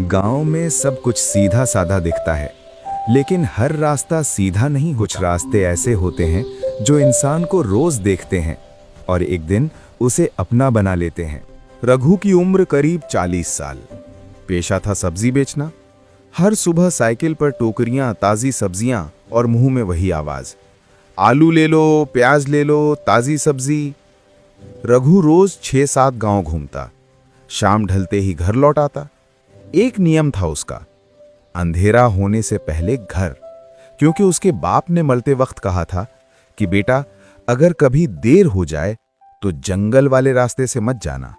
गांव में सब कुछ सीधा साधा दिखता है, लेकिन हर रास्ता सीधा नहीं। कुछ रास्ते ऐसे होते हैं जो इंसान को रोज देखते हैं और एक दिन उसे अपना बना लेते हैं। रघु की उम्र करीब 40 साल। पेशा था सब्जी बेचना। हर सुबह साइकिल पर टोकरियां, ताजी सब्जियां और मुंह में वही आवाज, आलू ले लो, प्याज ले लो, ताजी सब्जी। रघु रोज 6-7 गांव घूमता, शाम ढलते ही घर लौट आता। एक नियम था उसका, अंधेरा होने से पहले घर, क्योंकि उसके बाप ने मरते वक्त कहा था कि बेटा, अगर कभी देर हो जाए तो जंगल वाले रास्ते से मत जाना।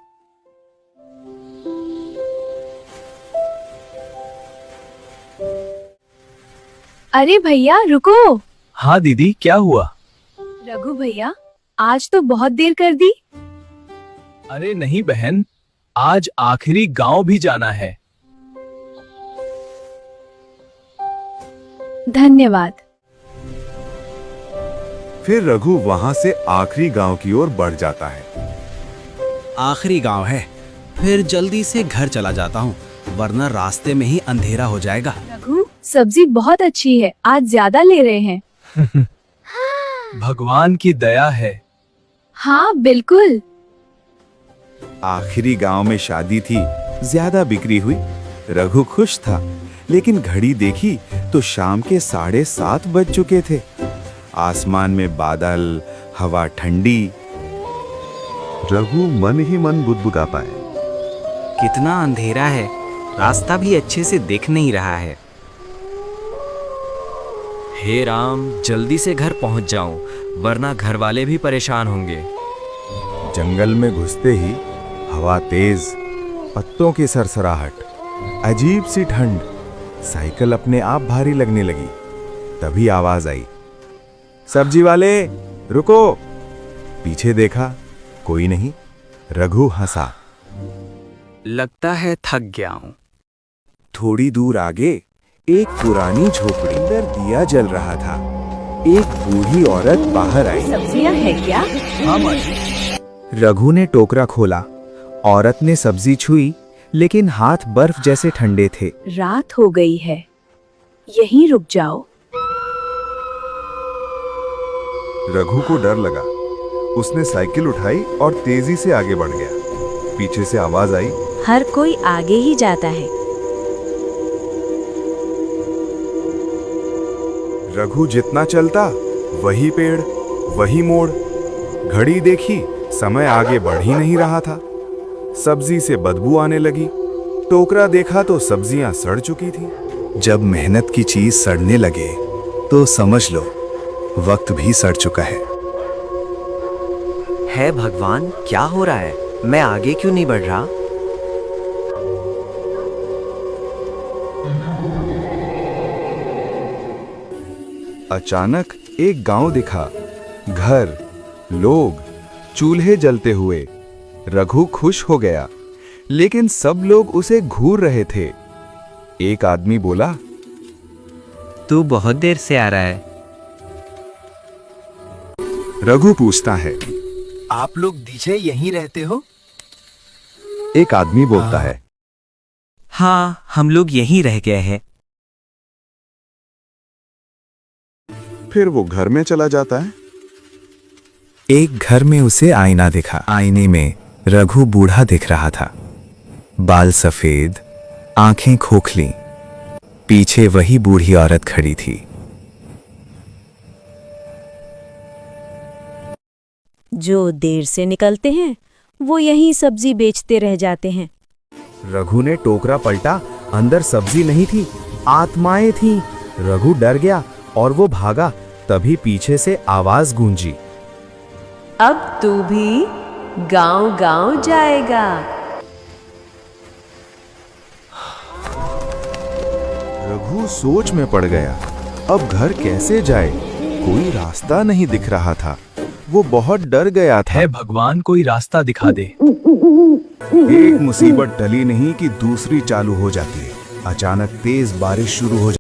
अरे भैया रुको। हाँ दीदी, क्या हुआ? रघु भैया, आज तो बहुत देर कर दी। अरे नहीं बहन, आज आखिरी गांव भी जाना है। धन्यवाद। फिर रघु वहां से आखिरी गांव की ओर बढ़ जाता है। आखिरी गांव है, फिर जल्दी से घर चला जाता हूँ, वरना रास्ते में ही अंधेरा हो जाएगा। रघु, सब्जी बहुत अच्छी है, आज ज्यादा ले रहे हैं। भगवान की दया है। हाँ बिल्कुल। आखिरी गांव में शादी थी, ज्यादा बिक्री हुई। रघु खुश था, लेकिन घड़ी देखी तो शाम के 7:30 बज चुके थे। आसमान में बादल, हवा ठंडी। रघु मन ही मन बुदबुदा पाए, कितना अंधेरा है, रास्ता भी अच्छे से दिख नहीं रहा है। हे राम, जल्दी से घर पहुंच जाऊं, वरना घर वाले भी परेशान होंगे। जंगल में घुसते ही हवा तेज, पत्तों की सरसराहट, अजीब सी ठंड। साइकिल अपने आप भारी लगने लगी। तभी आवाज आई, सब्जी वाले रुको। पीछे देखा, कोई नहीं। रघु हंसा, लगता है थक गया हूँ। थोड़ी दूर आगे एक पुरानी झोपड़ी, अंदर दिया जल रहा था। एक बूढ़ी औरत बाहर आई। सब्जियां है क्या? हाँ माँ जी। रघु ने टोकरा खोला। औरत ने सब्जी छुई, लेकिन हाथ बर्फ जैसे ठंडे थे। रात हो गई है, यहीं रुक जाओ। रघु को डर लगा। उसने साइकिल उठाई और तेजी से आगे बढ़ गया। पीछे से आवाज आई, हर कोई आगे ही जाता है। रघु जितना चलता, वही पेड़, वही मोड़। घड़ी देखी, समय आगे बढ़ ही नहीं रहा था। सब्जी से बदबू आने लगी। टोकरा देखा तो सब्जियां सड़ चुकी थी। जब मेहनत की चीज सड़ने लगे तो समझ लो वक्त भी सड़ चुका है। भगवान, क्या हो रहा है? मैं आगे क्यों नहीं बढ़ रहा? अचानक एक गांव दिखा। घर, लोग, चूल्हे जलते हुए। रघु खुश हो गया, लेकिन सब लोग उसे घूर रहे थे। एक आदमी बोला, तू बहुत देर से आ रहा है। रघु पूछता है, आप लोग डीजे यहीं रहते हो? एक आदमी बोलता है, हाँ, हम लोग यहीं रह गए हैं। फिर वो घर में चला जाता है। एक घर में उसे आईना दिखा। आईने में रघु बूढ़ा दिख रहा था। बाल सफेद, आंखें खोखली। पीछे वही बूढ़ी औरत खड़ी थी। जो देर से निकलते हैं वो यहीं सब्जी बेचते रह जाते हैं। रघु ने टोकरा पलटा, अंदर सब्जी नहीं थी, आत्माएं थीं। रघु डर गया और वो भागा। तभी पीछे से आवाज गूंजी, अब तू भी गांव-गांव जाएगा। रघु सोच में पड़ गया, अब घर कैसे जाए? कोई रास्ता नहीं दिख रहा था। वो बहुत डर गया था। हे भगवान, कोई रास्ता दिखा दे। एक मुसीबत टली नहीं कि दूसरी चालू हो जाती है। अचानक तेज बारिश शुरू हो